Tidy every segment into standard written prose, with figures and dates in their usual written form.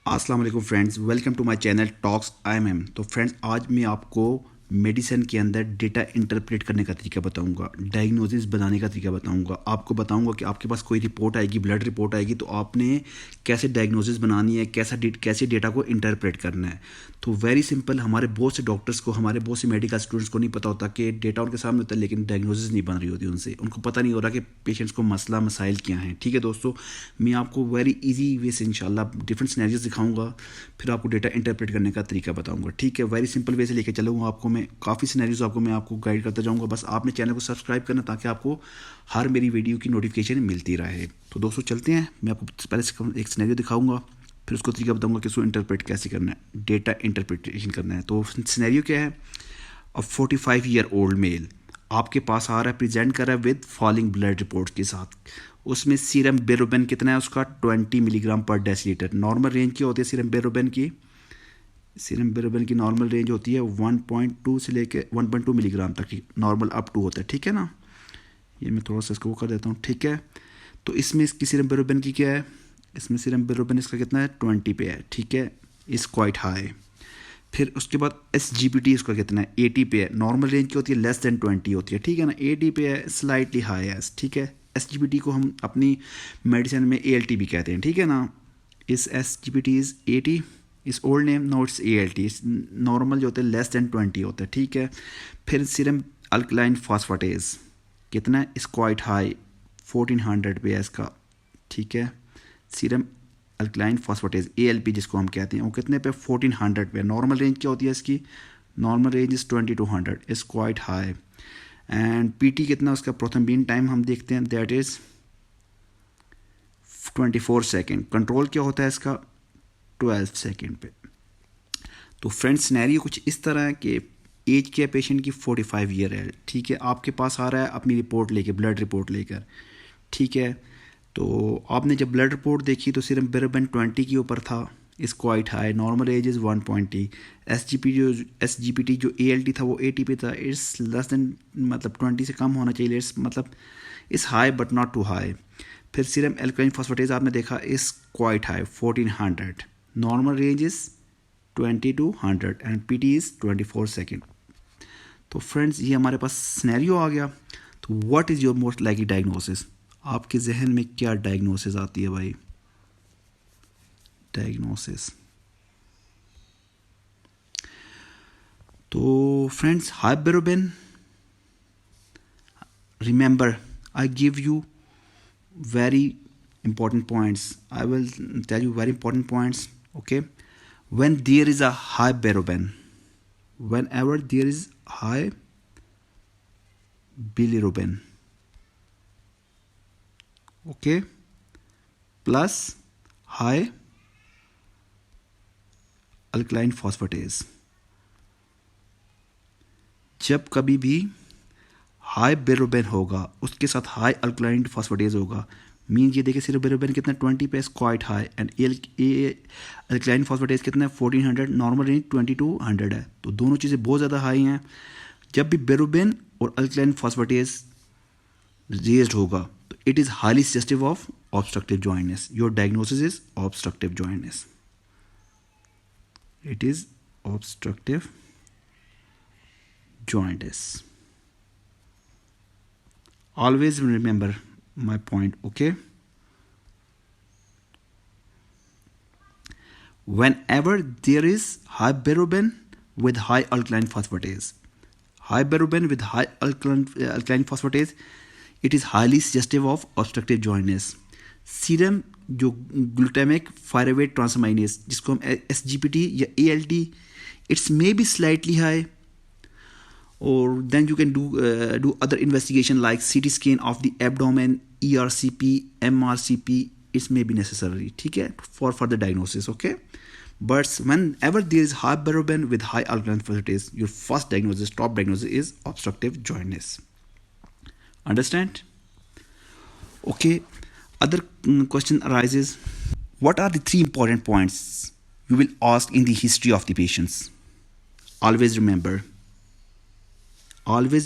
अस्सलाम वालेकुम friends, welcome to my channel talks IMM। तो फ्रेंड्स, आज मैं आपको मेडिसिन के अंदर डेटा इंटरप्रेट करने का तरीका बताऊंगा, डायग्नोसिस बनाने का तरीका बताऊंगा। आपको बताऊंगा कि आपके पास कोई रिपोर्ट आएगी, ब्लड रिपोर्ट आएगी, तो आपने कैसे डायग्नोसिस बनानी है, कैसे डेटा को इंटरप्रेट करना है। तो वेरी सिंपल। हमारे बहुत से डॉक्टर्स को, हमारे बहुत से मेडिकल स्टूडेंट्स को नहीं पता होता कि डेटा उनके सामने होता है लेकिन डायग्नोसिस नहीं बन रही होती उनसे, उनको पता नहीं हो रहा कि पेशेंट्स को मसला मसाइल क्या हैं। ठीक है दोस्तों, मैं आपको वेरी इजी वे से इंशाल्लाह डिफरेंट सिनेरियोज दिखाऊंगा, फिर आपको डेटा इंटरप्रेट करने का तरीका बताऊंगा। ठीक है, वेरी सिंपल वे से लेके चलूँगा आपको मैं, काफ़ी सिनेरियोज मैं आपको गाइड करता जाऊँगा। बस आपने चैनल को सब्सक्राइब करना ताकि आपको हर मेरी वीडियो की नोटिफिकेशन मिलती रहे। तो दोस्तों चलते हैं, मैं आपको पहले एक सिनेरियो दिखाऊंगा, फिर उसको तरीका बताऊंगा कि उसको इंटरप्रेट कैसे करना है, डेटा इंटरप्रिटेशन करना है। तो सिनेरियो क्या है? अ 45-year-old मेल आपके पास आ रहा है, प्रेजेंट कर रहा है विद फॉलिंग ब्लड रिपोर्ट के साथ। उसमें सीरम बिलिरुबिन कितना है उसका? 20 मिलीग्राम पर डेसीलीटर। नॉर्मल रेंज क्या होती है सीरम बिलिरुबिन की? सीरम बिलिरुबिन की नॉर्मल रेंज होती है 1.2 से लेके 1.2 मिलीग्राम तक की, नॉर्मल अप टू होता है। ठीक है ना, ये मैं थोड़ा सा इसको कर देता हूँ। ठीक है, तो इसमें इसकी सीरम बिलिरुबिन की क्या है? इसमें सीरम बिलिरुबिन इसका कितना है? 20 पे है। ठीक है, इज़ क्वाइट हाई। फिर उसके बाद SGPT इसका कितना है? 80 पे है। नॉर्मल रेंज की होती है लेस देन 20 होती है। ठीक है ना, 80 पे है, स्लाइटली हाई है। ठीक है, SGPT को हम अपनी मेडिसिन में ALT भी कहते हैं। ठीक है ना, इस SGPT is 80, is old name, no it's ALT। Normal जो होते हैं लेस देन 20 होता है। ठीक है, फिर सीरम अल्कलाइन फॉस्फेटेज कितना है? इस क्वाइट हाई, 1400 पे है इसका। ठीक है, सीरम अल्कलाइन फॉस्फेटेज ALP जिसको हम कहते हैं, वो कितने पे? 1400 पे। नॉर्मल रेंज क्या होती है इसकी? Normal range is 2200, is quite high. And PT कितना उसका? प्रोथम्बीन टाइम हम देखते हैं, दैट इज़ 24 सेकेंड। कंट्रोल क्या होता है इसका? 12 सेकेंड पे। तो फ्रेंड्स, सिनेरियो कुछ इस तरह है कि एज क्या है पेशेंट की? 45 ईयर है। ठीक है, आपके पास आ रहा है अपनी रिपोर्ट लेके, ब्लड रिपोर्ट लेकर। ठीक है, तो आपने जब ब्लड रिपोर्ट देखी तो सीरम बिलिरुबिन 20 के ऊपर था, is quite high. Normal age is 1.0। SGPT जो ALT था वो 80 पे था, इट्स लेस देन, मतलब 20 से कम होना चाहिए, इट्स मतलब is high but not too high. फिर सीरम एल्कलाइन फॉस्फेटेज आपने देखा, is quite high, 1400। Normal range is 20 to 100 and PT is 24 second. तो फ्रेंड्स, ये हमारे पास सिनेरियो आ गया। तो what is your most likely diagnosis? आपके जहन में क्या डायग्नोसिस आती है भाई? डायग्नोसिस, तो friends, high bilirubin, remember I give you very important points. I will tell you very important points. Okay, when there is a high bilirubin, whenever there is high bilirubin, okay, plus high alkaline phosphatase, जब कभी भी high bilirubin होगा उसके साथ high alkaline phosphatase होगा, mean ये देखिए serum bilirubin कितना 20 पे, quite high. And alkaline phosphatase कितना है? 1400। नॉर्मल रेंज 2200 है। तो दोनों चीज़ें बहुत ज़्यादा हाई हैं। जब भी बिलिरुबिन और अल्कलाइन फॉस्फेटेज रेज्ड होगा तो it is highly suggestive of obstructive jointness. Your diagnosis is obstructive jointness, it is obstructive jaundice. Always remember my point, okay? Whenever there is high bilirubin with high alkaline phosphatase, high bilirubin with high alkaline phosphatase, it is highly suggestive of obstructive jaundice. Serum जो glutamic pyruvate ट्रांसअमाइनेज जिसको हम SGPT या ALT, it's may be slightly high, or then you can do other investigation like CT scan of the abdomen, ERCP, MRCP. It may be necessary, ठीक है, for further diagnosis. Okay, but whenever there is high bilirubin with high alkaline phosphatase, your first diagnosis, top diagnosis is obstructive jaundice. Understand? Okay, other question arises, what are the 3 important points you will ask in the history of the patients? Always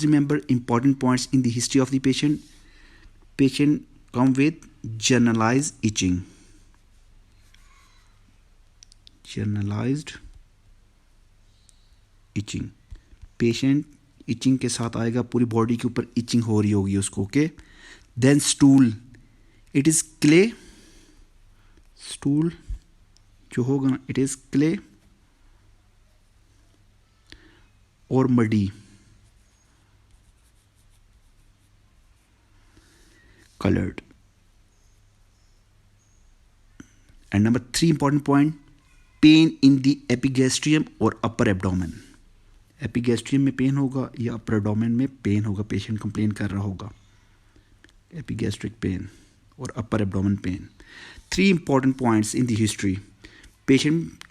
remember important points in the history of the patient. Patient come with generalized itching, generalized itching, patient itching के साथ आएगा, पूरी body के ऊपर etching हो रही होगी उसको, okay. Then stool, it is clay, stool जो होगा ना इट इज़ क्ले और muddy, colored. And number 3 important point, pain in the epigastrium or upper abdomen. Epigastrium में पेन होगा या अपर एब्डोमेन में पेन होगा, पेशेंट कंप्लेन कर रहा होगा, एपिगेस्ट्रिक पेन और upper abdomen pain. 3 important points in the history. Patient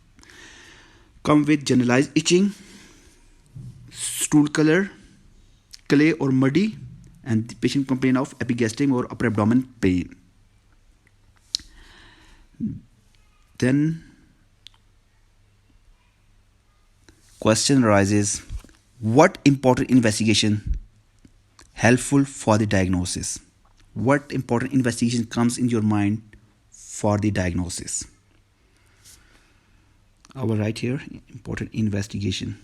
come with generalized itching, stool color, clay or muddy, and the patient complain of epigastrium or upper abdomen pain. Then question arises, what important investigation helpful for the diagnosis? What important investigation comes in your mind for the diagnosis? I will write here important investigation.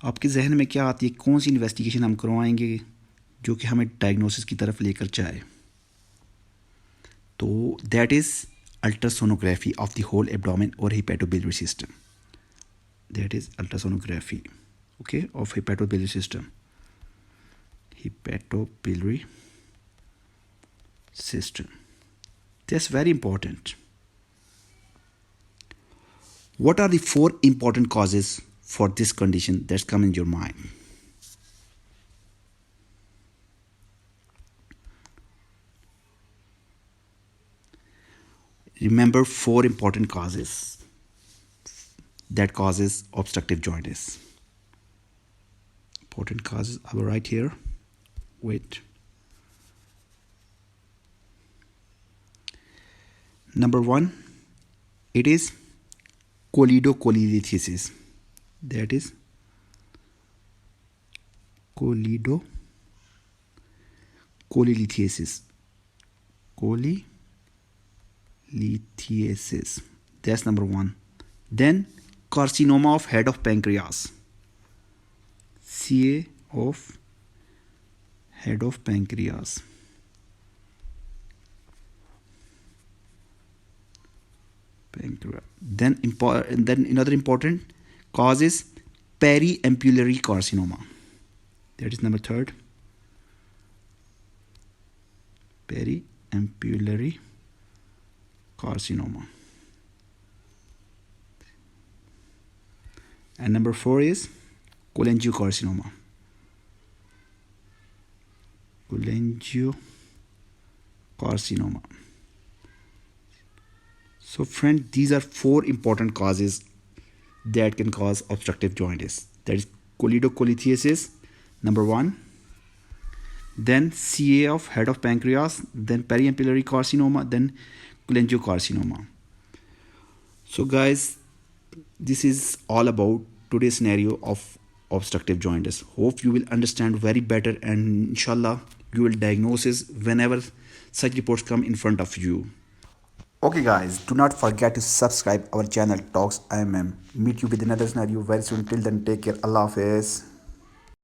आपके जहन में क्या आती है, कौन सी investigation हम करवाएंगे जो कि हमें डायग्नोसिस की तरफ लेकर जाए? तो that is ultrasonography of the whole abdomen और hepatobiliary system. That is ultrasonography, okay, of hepatobiliary system. Hepatobiliary system. That's very important. What are the 4 important causes for this condition that's come in your mind? Remember 4 important causes that causes obstructive jaundice. Important causes I will write here. Wait. Number 1, it is choledocholitis. That is choledocholitis. That's number 1. Then carcinoma of head of pancreas. CA of head of pancreas. Then another important cause is periampullary carcinoma. That is number 3. Periampullary carcinoma. And number 4 is cholangiocarcinoma. Cholangiocarcinoma. So friend, these are 4 important causes that can cause obstructive jaundice. That is choledocholitis, number 1. Then CA of head of pancreas. Then periampullary carcinoma. Then cholangiocarcinoma. So guys, this is all about today's scenario of obstructive jaundice. Hope you will understand very better, and inshallah you will diagnose it whenever such reports come in front of you. Okay guys, do not forget to subscribe our channel Talks IMM. Meet you with another scenario very soon. Till then, take care. Allah Hafiz.